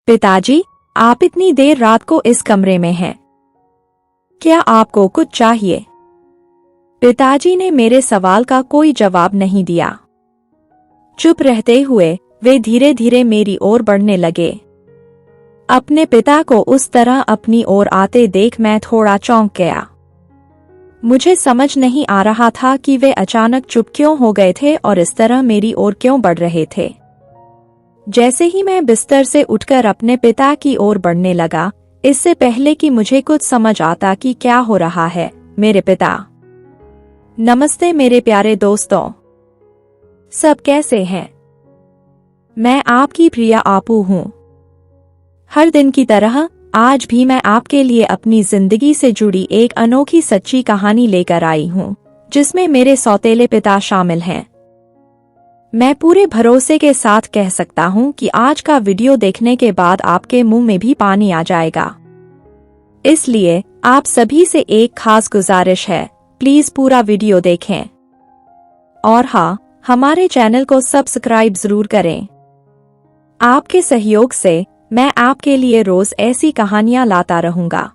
पिताजी, आप इतनी देर रात को इस कमरे में हैं। क्या आपको कुछ चाहिए? पिताजी ने मेरे सवाल का कोई जवाब नहीं दिया। चुप रहते हुए वे धीरे धीरे मेरी ओर बढ़ने लगे। अपने पिता को उस तरह अपनी ओर आते देख मैं थोड़ा चौंक गया। मुझे समझ नहीं आ रहा था कि वे अचानक चुप क्यों हो गए थे और इस तरह मेरी ओर क्यों बढ़ रहे थे। जैसे ही मैं बिस्तर से उठकर अपने पिता की ओर बढ़ने लगा, इससे पहले कि मुझे कुछ समझ आता कि क्या हो रहा है, मेरे पिता। नमस्ते मेरे प्यारे दोस्तों, सब कैसे हैं? मैं आपकी प्रिय आपू हूँ। हर दिन की तरह आज भी मैं आपके लिए अपनी जिंदगी से जुड़ी एक अनोखी सच्ची कहानी लेकर आई हूँ, जिसमें मेरे सौतेले पिता शामिल हैं। मैं पूरे भरोसे के साथ कह सकता हूँ कि आज का वीडियो देखने के बाद आपके मुंह में भी पानी आ जाएगा। इसलिए आप सभी से एक खास गुजारिश है, प्लीज पूरा वीडियो देखें। और हाँ, हमारे चैनल को सब्सक्राइब जरूर करें। आपके सहयोग से मैं आपके लिए रोज ऐसी कहानियां लाता रहूंगा।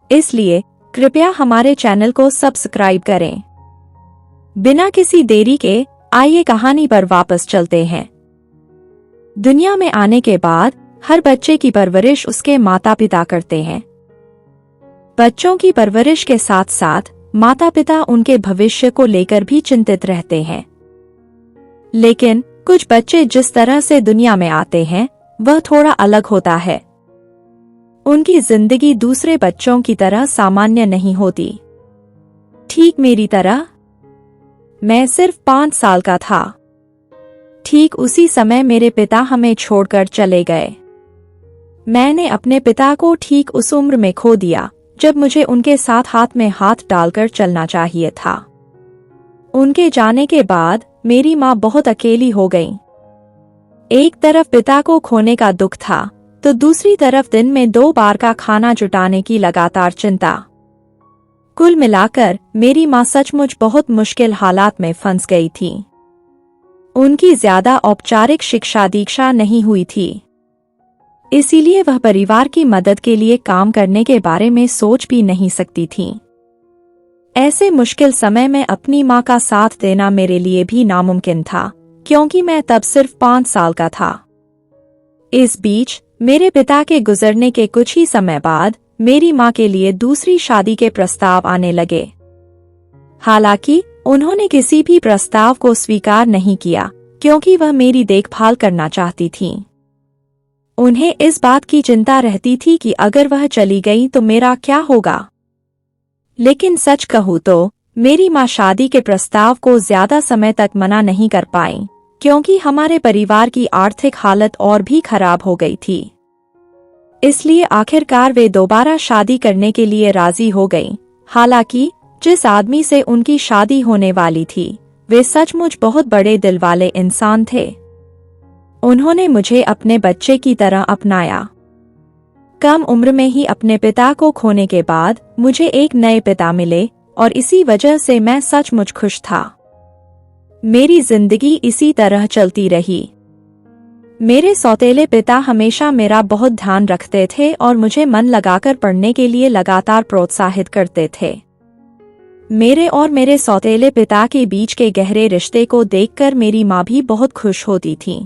इसलिए कृपया हमारे चैनल को सब्सक्राइब करें। बिना किसी देरी के आइए कहानी पर वापस चलते हैं। दुनिया में आने के बाद हर बच्चे की परवरिश उसके माता पिता करते हैं। बच्चों की परवरिश के साथ साथ माता पिता उनके भविष्य को लेकर भी चिंतित रहते हैं। लेकिन कुछ बच्चे जिस तरह से दुनिया में आते हैं वह थोड़ा अलग होता है। उनकी जिंदगी दूसरे बच्चों की तरह सामान्य नहीं होती। ठीक मेरी तरह। मैं सिर्फ 5 साल का था। ठीक उसी समय मेरे पिता हमें छोड़कर चले गए। मैंने अपने पिता को ठीक उस उम्र में खो दिया जब मुझे उनके साथ हाथ में हाथ डालकर चलना चाहिए था। उनके जाने के बाद मेरी माँ बहुत अकेली हो गई। एक तरफ पिता को खोने का दुख था, तो दूसरी तरफ दिन में 2 बार का खाना जुटाने की लगातार चिंता। कुल मिलाकर मेरी माँ सचमुच बहुत मुश्किल हालात में फंस गई थी। उनकी ज्यादा औपचारिक शिक्षा दीक्षा नहीं हुई थी, इसीलिए वह परिवार की मदद के लिए काम करने के बारे में सोच भी नहीं सकती थी। ऐसे मुश्किल समय में अपनी माँ का साथ देना मेरे लिए भी नामुमकिन था, क्योंकि मैं तब सिर्फ 5 साल का था। इस बीच मेरे पिता के गुजरने के कुछ ही समय बाद मेरी माँ के लिए दूसरी शादी के प्रस्ताव आने लगे। हालांकि उन्होंने किसी भी प्रस्ताव को स्वीकार नहीं किया, क्योंकि वह मेरी देखभाल करना चाहती थीं। उन्हें इस बात की चिंता रहती थी कि अगर वह चली गई तो मेरा क्या होगा। लेकिन सच कहूँ तो मेरी माँ शादी के प्रस्ताव को ज्यादा समय तक मना नहीं कर पाई, क्योंकि हमारे परिवार की आर्थिक हालत और भी खराब हो गई थी। इसलिए आखिरकार वे दोबारा शादी करने के लिए राजी हो गईं। हालांकि जिस आदमी से उनकी शादी होने वाली थी वे सचमुच बहुत बड़े दिल वाले इंसान थे। उन्होंने मुझे अपने बच्चे की तरह अपनाया। कम उम्र में ही अपने पिता को खोने के बाद मुझे एक नए पिता मिले और इसी वजह से मैं सचमुच खुश था। मेरी जिंदगी इसी तरह चलती रही। मेरे सौतेले पिता हमेशा मेरा बहुत ध्यान रखते थे और मुझे मन लगाकर पढ़ने के लिए लगातार प्रोत्साहित करते थे। मेरे और मेरे सौतेले पिता के बीच के गहरे रिश्ते को देखकर मेरी माँ भी बहुत खुश होती थी।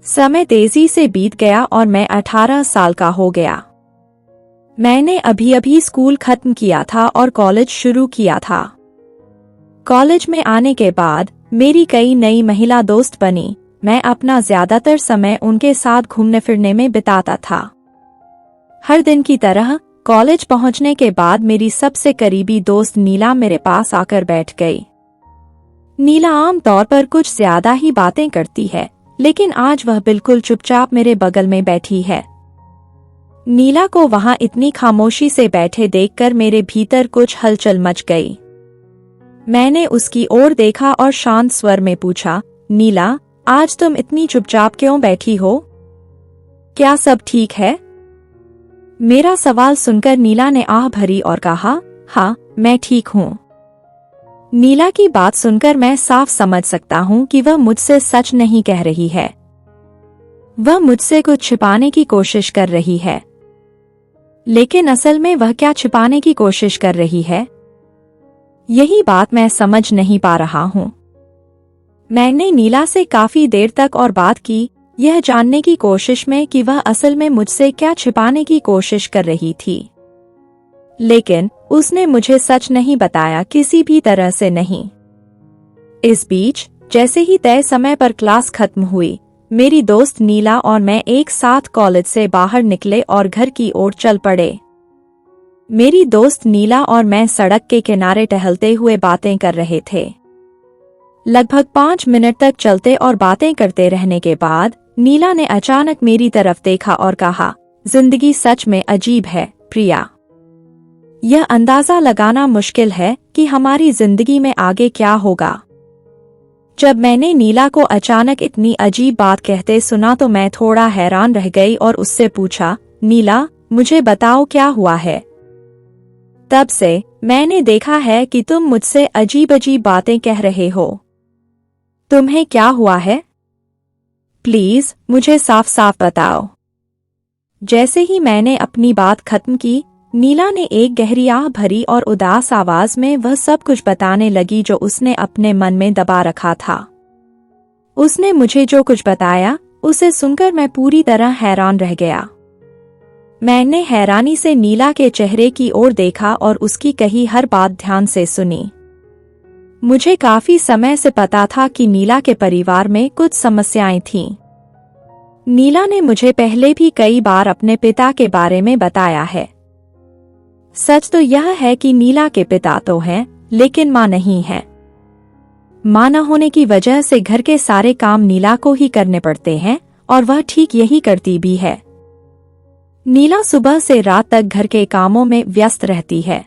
समय तेजी से बीत गया और मैं 18 साल का हो गया। मैंने अभी स्कूल खत्म किया था और कॉलेज शुरू किया था। कॉलेज में आने के बाद मेरी कई नई महिला दोस्त बनी। मैं अपना ज्यादातर समय उनके साथ घूमने फिरने में बिताता था। हर दिन की तरह कॉलेज पहुंचने के बाद मेरी सबसे करीबी दोस्त नीला मेरे पास आकर बैठ गई। नीला आमतौर पर कुछ ज्यादा ही बातें करती है, लेकिन आज वह बिल्कुल चुपचाप मेरे बगल में बैठी है। नीला को वहां इतनी खामोशी से बैठे देखकर मेरे भीतर कुछ हलचल मच गई। मैंने उसकी ओर देखा और शांत स्वर में पूछा, नीला, आज तुम इतनी चुपचाप क्यों बैठी हो? क्या सब ठीक है? मेरा सवाल सुनकर नीला ने आह भरी और कहा, हाँ, मैं ठीक हूँ। नीला की बात सुनकर मैं साफ समझ सकता हूँ कि वह मुझसे सच नहीं कह रही है। वह मुझसे कुछ छिपाने की कोशिश कर रही है, लेकिन असल में वह क्या छिपाने की कोशिश कर रही है, यही बात मैं समझ नहीं पा रहा हूं। मैंने नीला से काफी देर तक और बात की, यह जानने की कोशिश में कि वह असल में मुझसे क्या छिपाने की कोशिश कर रही थी, लेकिन उसने मुझे सच नहीं बताया, किसी भी तरह से नहीं। इस बीच जैसे ही तय समय पर क्लास खत्म हुई, मेरी दोस्त नीला और मैं एक साथ कॉलेज से बाहर निकले और घर की ओर चल पड़े। मेरी दोस्त नीला और मैं सड़क के किनारे टहलते हुए बातें कर रहे थे। लगभग 5 मिनट तक चलते और बातें करते रहने के बाद नीला ने अचानक मेरी तरफ देखा और कहा, जिंदगी सच में अजीब है प्रिया। यह अंदाजा लगाना मुश्किल है कि हमारी जिंदगी में आगे क्या होगा। जब मैंने नीला को अचानक इतनी अजीब बात कहते सुना तो मैं थोड़ा हैरान रह गई और उससे पूछा, नीला मुझे बताओ क्या हुआ है। तब से मैंने देखा है कि तुम मुझसे अजीब अजीब बातें कह रहे हो। तुम्हें क्या हुआ है? प्लीज मुझे साफ साफ बताओ। जैसे ही मैंने अपनी बात खत्म की, नीला ने एक गहरी आह भरी और उदास आवाज में वह सब कुछ बताने लगी जो उसने अपने मन में दबा रखा था। उसने मुझे जो कुछ बताया उसे सुनकर मैं पूरी तरह हैरान रह गया। मैंने हैरानी से नीला के चेहरे की ओर देखा और उसकी कही हर बात ध्यान से सुनी। मुझे काफी समय से पता था कि नीला के परिवार में कुछ समस्याएं थीं। नीला ने मुझे पहले भी कई बार अपने पिता के बारे में बताया है। सच तो यह है कि नीला के पिता तो हैं, लेकिन मां नहीं है। मां न होने की वजह से घर के सारे काम नीला को ही करने पड़ते हैं और वह ठीक यही करती भी है। नीला सुबह से रात तक घर के कामों में व्यस्त रहती है।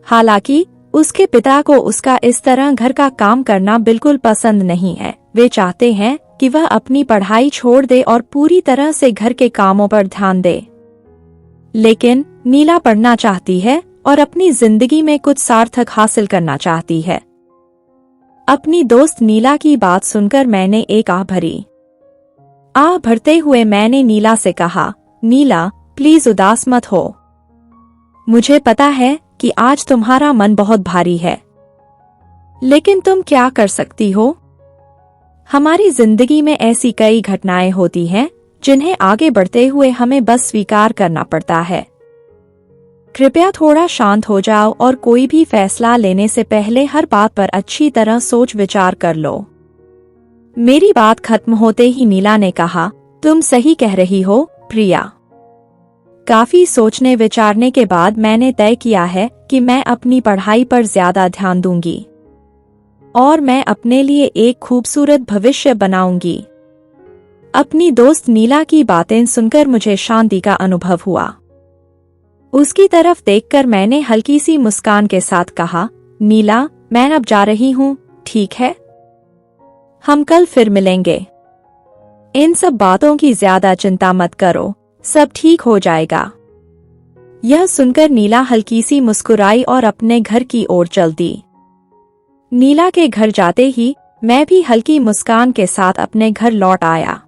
हालांकि उसके पिता को उसका इस तरह घर का काम करना बिल्कुल पसंद नहीं है। वे चाहते हैं कि वह अपनी पढ़ाई छोड़ दे और पूरी तरह से घर के कामों पर ध्यान दे। लेकिन नीला पढ़ना चाहती है और अपनी जिंदगी में कुछ सार्थक हासिल करना चाहती है। अपनी दोस्त नीला की बात सुनकर मैंने एक आह भरी। आह भरते हुए मैंने नीला से कहा, नीला प्लीज उदास मत हो। मुझे पता है कि आज तुम्हारा मन बहुत भारी है, लेकिन तुम क्या कर सकती हो? हमारी जिंदगी में ऐसी कई घटनाएं होती हैं जिन्हें आगे बढ़ते हुए हमें बस स्वीकार करना पड़ता है। कृपया थोड़ा शांत हो जाओ और कोई भी फैसला लेने से पहले हर बात पर अच्छी तरह सोच विचार कर लो। मेरी बात खत्म होते ही नीला ने कहा, तुम सही कह रही हो प्रिया। काफी सोचने विचारने के बाद मैंने तय किया है कि मैं अपनी पढ़ाई पर ज्यादा ध्यान दूंगी और मैं अपने लिए एक खूबसूरत भविष्य बनाऊंगी। अपनी दोस्त नीला की बातें सुनकर मुझे शांति का अनुभव हुआ। उसकी तरफ देखकर मैंने हल्की सी मुस्कान के साथ कहा, नीला मैं अब जा रही हूँ, ठीक है? हम कल फिर मिलेंगे। इन सब बातों की ज्यादा चिंता मत करो, सब ठीक हो जाएगा। यह सुनकर नीला हल्की सी मुस्कुराई और अपने घर की ओर चल दी। नीला के घर जाते ही मैं भी हल्की मुस्कान के साथ अपने घर लौट आया।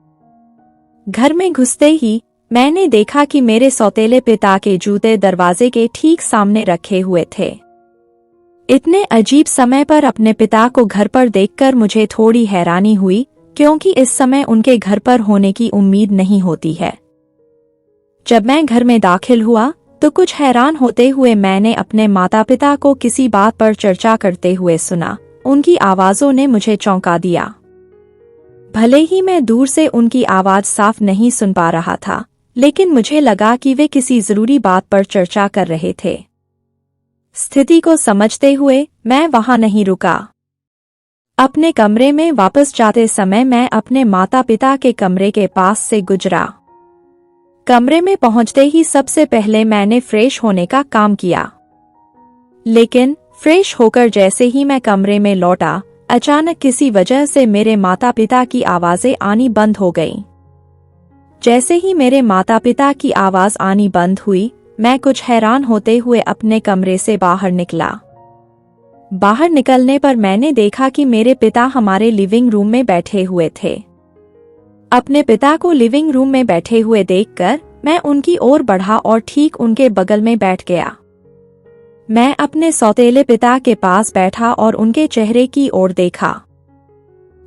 घर में घुसते ही मैंने देखा कि मेरे सौतेले पिता के जूते दरवाजे के ठीक सामने रखे हुए थे। इतने अजीब समय पर अपने पिता को घर पर देखकर मुझे थोड़ी हैरानी हुई, क्योंकि इस समय उनके घर पर होने की उम्मीद नहीं होती है। जब मैं घर में दाखिल हुआ तो कुछ हैरान होते हुए मैंने अपने माता पिता को किसी बात पर चर्चा करते हुए सुना। उनकी आवाजों ने मुझे चौंका दिया। भले ही मैं दूर से उनकी आवाज साफ नहीं सुन पा रहा था, लेकिन मुझे लगा कि वे किसी जरूरी बात पर चर्चा कर रहे थे। स्थिति को समझते हुए मैं वहां नहीं रुका। अपने कमरे में वापस जाते समय मैं अपने माता पिता के कमरे के पास से गुजरा। कमरे में पहुंचते ही सबसे पहले मैंने फ्रेश होने का काम किया, लेकिन फ्रेश होकर जैसे ही मैं कमरे में लौटा, अचानक किसी वजह से मेरे माता पिता की आवाजें आनी बंद हो गईं। जैसे ही मेरे माता पिता की आवाज आनी बंद हुई, मैं कुछ हैरान होते हुए अपने कमरे से बाहर निकला। बाहर निकलने पर मैंने देखा कि मेरे पिता हमारे लिविंग रूम में बैठे हुए थे। अपने पिता को लिविंग रूम में बैठे हुए देखकर मैं उनकी ओर बढ़ा और ठीक उनके बगल में बैठ गया। मैं अपने सौतेले पिता के पास बैठा और उनके चेहरे की ओर देखा।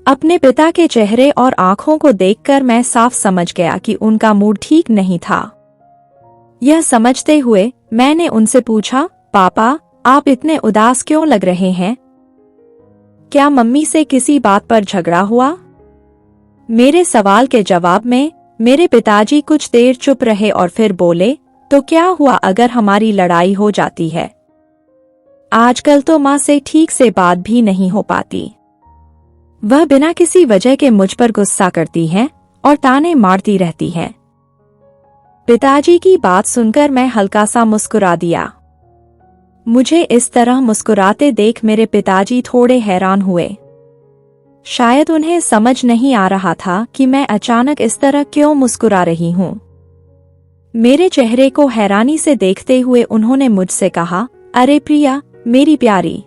अपने पिता के चेहरे और आंखों को देखकर मैं साफ समझ गया कि उनका मूड ठीक नहीं था। यह समझते हुए मैंने उनसे पूछा, पापा, आप इतने उदास क्यों लग रहे हैं? क्या मम्मी से किसी बात पर झगड़ा हुआ? मेरे सवाल के जवाब में मेरे पिताजी कुछ देर चुप रहे और फिर बोले, तो क्या हुआ अगर हमारी लड़ाई हो जाती है? आजकल तो माँ से ठीक से बात भी नहीं हो पाती। वह बिना किसी वजह के मुझ पर गुस्सा करती है और ताने मारती रहती है। पिताजी की बात सुनकर मैं हल्का सा मुस्कुरा दिया। मुझे इस तरह मुस्कुराते देख मेरे पिताजी थोड़े हैरान हुए। शायद उन्हें समझ नहीं आ रहा था कि मैं अचानक इस तरह क्यों मुस्कुरा रही हूँ। मेरे चेहरे को हैरानी से देखते हुए उन्होंने मुझसे कहा, अरे प्रिया, मेरी प्यारी,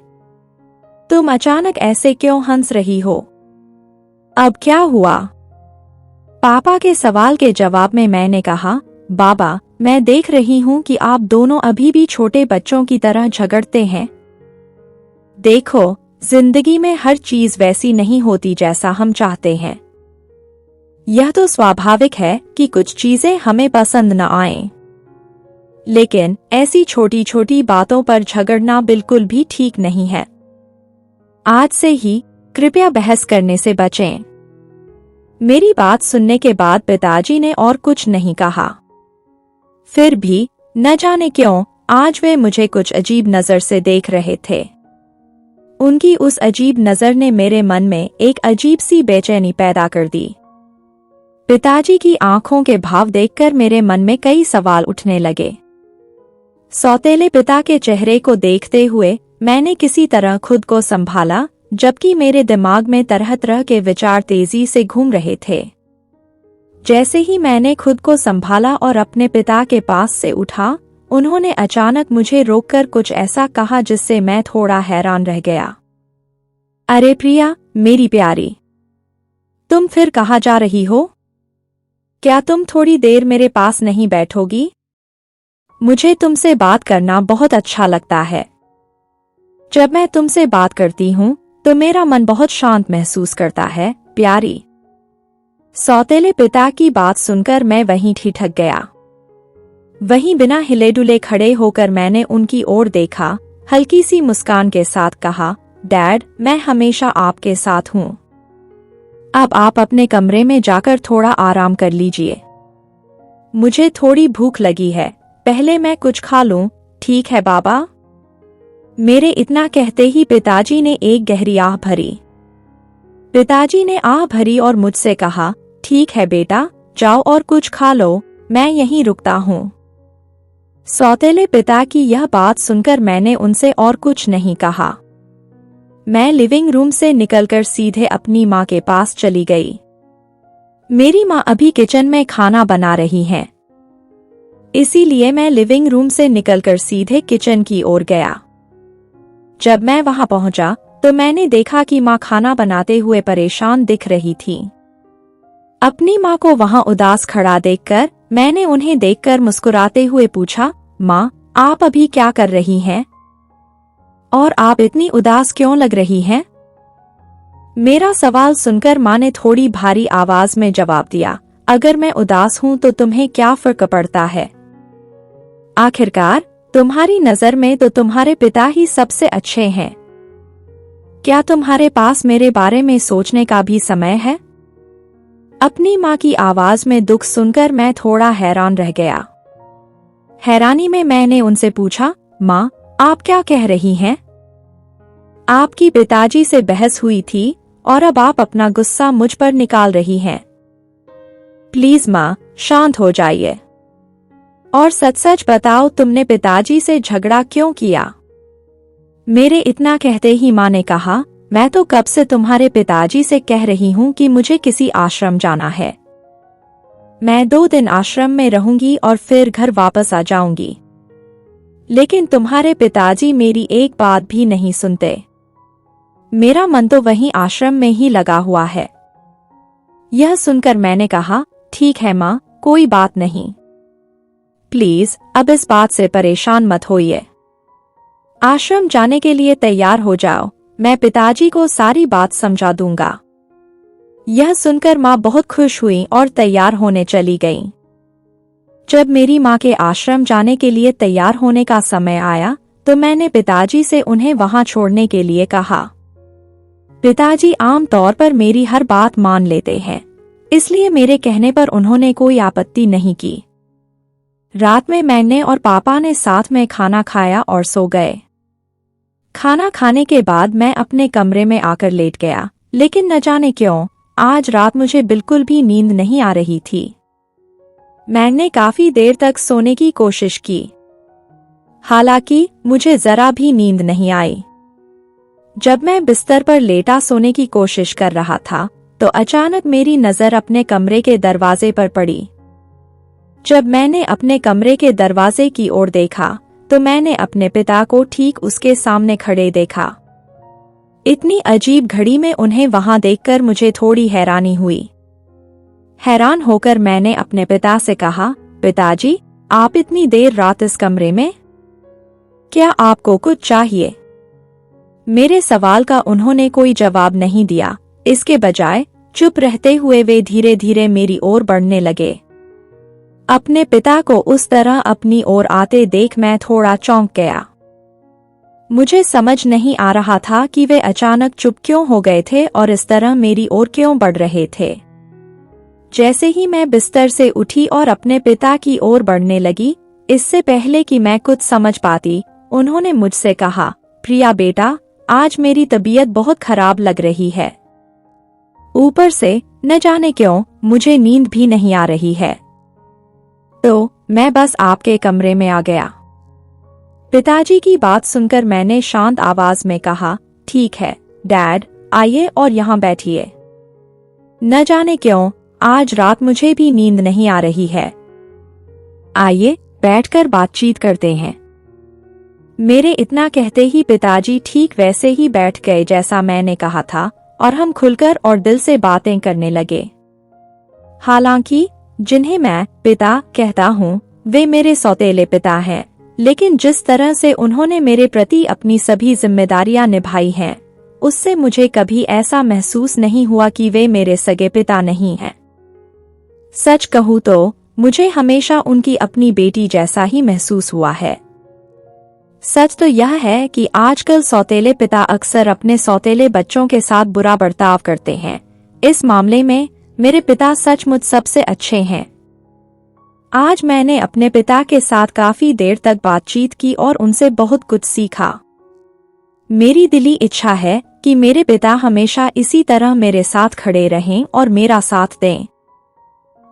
तुम अचानक ऐसे क्यों हंस रही हो? अब क्या हुआ? पापा के सवाल के जवाब में मैंने कहा, बाबा, मैं देख रही हूं कि आप दोनों अभी भी छोटे बच्चों की तरह झगड़ते हैं। देखो, जिंदगी में हर चीज वैसी नहीं होती जैसा हम चाहते हैं। यह तो स्वाभाविक है कि कुछ चीजें हमें पसंद न आएं। लेकिन ऐसी छोटी छोटी बातों पर झगड़ना बिल्कुल भी ठीक नहीं है। आज से ही कृपया बहस करने से बचें। मेरी बात सुनने के बाद पिताजी ने और कुछ नहीं कहा। फिर भी न जाने क्यों आज वे मुझे कुछ अजीब नजर से देख रहे थे। उनकी उस अजीब नजर ने मेरे मन में एक अजीब सी बेचैनी पैदा कर दी। पिताजी की आंखों के भाव देखकर मेरे मन में कई सवाल उठने लगे। सौतेले पिता के चेहरे को देखते हुए मैंने किसी तरह खुद को संभाला, जबकि मेरे दिमाग में तरह तरह के विचार तेजी से घूम रहे थे। जैसे ही मैंने खुद को संभाला और अपने पिता के पास से उठा, उन्होंने अचानक मुझे रोककर कुछ ऐसा कहा जिससे मैं थोड़ा हैरान रह गया। अरे प्रिया, मेरी प्यारी, तुम फिर कहाँ जा रही हो? क्या तुम थोड़ी देर मेरे पास नहीं बैठोगी? मुझे तुमसे बात करना बहुत अच्छा लगता है। जब मैं तुमसे बात करती हूँ तो मेरा मन बहुत शांत महसूस करता है, प्यारी। सौतेले पिता की बात सुनकर मैं वहीं ठिठक गया। वहीं बिना हिले डुले खड़े होकर मैंने उनकी ओर देखा, हल्की सी मुस्कान के साथ कहा, डैड, मैं हमेशा आपके साथ हूँ। अब आप अपने कमरे में जाकर थोड़ा आराम कर लीजिए। मुझे थोड़ी भूख लगी है, पहले मैं कुछ खा लूं, ठीक है बाबा? मेरे इतना कहते ही पिताजी ने एक गहरी आह भरी। पिताजी ने आह भरी और मुझसे कहा, ठीक है बेटा, जाओ और कुछ खा लो, मैं यहीं रुकता हूँ। सौतेले पिता की यह बात सुनकर मैंने उनसे और कुछ नहीं कहा। मैं लिविंग रूम से निकलकर सीधे अपनी माँ के पास चली गई। मेरी माँ अभी किचन में खाना बना रही हैं। इसीलिए मैं लिविंग रूम से निकलकर सीधे किचन की ओर गया। जब मैं वहां पहुंचा तो मैंने देखा कि माँ खाना बनाते हुए परेशान दिख रही थी। अपनी माँ को वहां उदास खड़ा देखकर मैंने उन्हें देखकर मुस्कुराते हुए पूछा, माँ, आप अभी क्या कर रही हैं? और आप इतनी उदास क्यों लग रही हैं? मेरा सवाल सुनकर माँ ने थोड़ी भारी आवाज में जवाब दिया, अगर मैं उदास हूं तो तुम्हें क्या फर्क पड़ता है? आखिरकार तुम्हारी नजर में तो तुम्हारे पिता ही सबसे अच्छे हैं। क्या तुम्हारे पास मेरे बारे में सोचने का भी समय है? अपनी माँ की आवाज में दुख सुनकर मैं थोड़ा हैरान रह गया। हैरानी में मैंने उनसे पूछा, माँ, आप क्या कह रही हैं? आपकी पिताजी से बहस हुई थी और अब आप अपना गुस्सा मुझ पर निकाल रही हैं। प्लीज माँ, शांत हो जाइए और सच सच बताओ, तुमने पिताजी से झगड़ा क्यों किया? मेरे इतना कहते ही माँ ने कहा, मैं तो कब से तुम्हारे पिताजी से कह रही हूँ कि मुझे किसी आश्रम जाना है। मैं 2 दिन आश्रम में रहूंगी और फिर घर वापस आ जाऊंगी। लेकिन तुम्हारे पिताजी मेरी एक बात भी नहीं सुनते। मेरा मन तो वहीं आश्रम में ही लगा हुआ है। यह सुनकर मैंने कहा, ठीक है माँ, कोई बात नहीं। प्लीज अब इस बात से परेशान मत होइए। आश्रम जाने के लिए तैयार हो जाओ, मैं पिताजी को सारी बात समझा दूंगा। यह सुनकर माँ बहुत खुश हुई और तैयार होने चली गई। जब मेरी माँ के आश्रम जाने के लिए तैयार होने का समय आया तो मैंने पिताजी से उन्हें वहां छोड़ने के लिए कहा। पिताजी आमतौर पर मेरी हर बात मान लेते हैं, इसलिए मेरे कहने पर उन्होंने कोई आपत्ति नहीं की। रात में मैंने और पापा ने साथ में खाना खाया और सो गए। खाना खाने के बाद मैं अपने कमरे में आकर लेट गया, लेकिन न जाने क्यों आज रात मुझे बिल्कुल भी नींद नहीं आ रही थी। मैंने काफी देर तक सोने की कोशिश की, हालांकि मुझे जरा भी नींद नहीं आई। जब मैं बिस्तर पर लेटा सोने की कोशिश कर रहा था तो अचानक मेरी नजर अपने कमरे के दरवाजे पर पड़ी। जब मैंने अपने कमरे के दरवाजे की ओर देखा तो मैंने अपने पिता को ठीक उसके सामने खड़े देखा। इतनी अजीब घड़ी में उन्हें वहां देखकर मुझे थोड़ी हैरानी हुई। हैरान होकर मैंने अपने पिता से कहा, पिताजी, आप इतनी देर रात इस कमरे में? क्या आपको कुछ चाहिए? मेरे सवाल का उन्होंने कोई जवाब नहीं दिया। इसके बजाय चुप रहते हुए वे धीरे धीरे मेरी ओर बढ़ने लगे। अपने पिता को उस तरह अपनी ओर आते देख मैं थोड़ा चौंक गया। मुझे समझ नहीं आ रहा था कि वे अचानक चुप क्यों हो गए थे और इस तरह मेरी ओर क्यों बढ़ रहे थे। जैसे ही मैं बिस्तर से उठी और अपने पिता की ओर बढ़ने लगी, इससे पहले कि मैं कुछ समझ पाती, उन्होंने मुझसे कहा, प्रिया बेटा, आज मेरी तबीयत बहुत खराब लग रही है। ऊपर से न जाने क्यों मुझे नींद भी नहीं आ रही है, तो मैं बस आपके कमरे में आ गया। पिताजी की बात सुनकर मैंने शांत आवाज में कहा, ठीक है डैड, आइए और यहाँ बैठिए। न जाने क्यों आज रात मुझे भी नींद नहीं आ रही है। आइए बैठकर बातचीत करते हैं। मेरे इतना कहते ही पिताजी ठीक वैसे ही बैठ गए जैसा मैंने कहा था और हम खुलकर और दिल से बातें करने लगे। हालांकि जिन्हें मैं पिता कहता हूँ वे मेरे सौतेले पिता हैं, लेकिन जिस तरह से उन्होंने मेरे प्रति अपनी सभी जिम्मेदारियां निभाई हैं, उससे मुझे कभी ऐसा महसूस नहीं हुआ कि वे मेरे सगे पिता नहीं हैं। सच कहूँ तो मुझे हमेशा उनकी अपनी बेटी जैसा ही महसूस हुआ है। सच तो यह है कि आजकल सौतेले पिता अक्सर अपने सौतेले बच्चों के साथ बुरा बर्ताव करते हैं। इस मामले में मेरे पिता सचमुच सबसे अच्छे हैं। आज मैंने अपने पिता के साथ काफी देर तक बातचीत की और उनसे बहुत कुछ सीखा। मेरी दिली इच्छा है कि मेरे पिता हमेशा इसी तरह मेरे साथ खड़े रहें और मेरा साथ दें।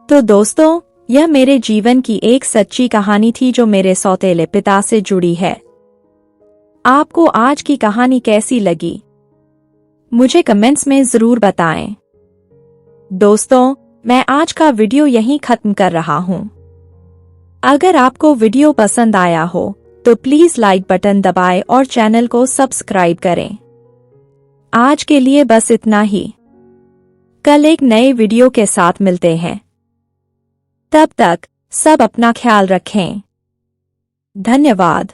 तो दोस्तों, यह मेरे जीवन की एक सच्ची कहानी थी जो मेरे सौतेले पिता से जुड़ी है। आपको आज की कहानी कैसी लगी? मुझे कमेंट्स में जरूर बताएं। दोस्तों, मैं आज का वीडियो यहीं खत्म कर रहा हूं। अगर आपको वीडियो पसंद आया हो तो प्लीज लाइक बटन दबाएं और चैनल को सब्सक्राइब करें। आज के लिए बस इतना ही। कल एक नए वीडियो के साथ मिलते हैं। तब तक सब अपना ख्याल रखें। धन्यवाद।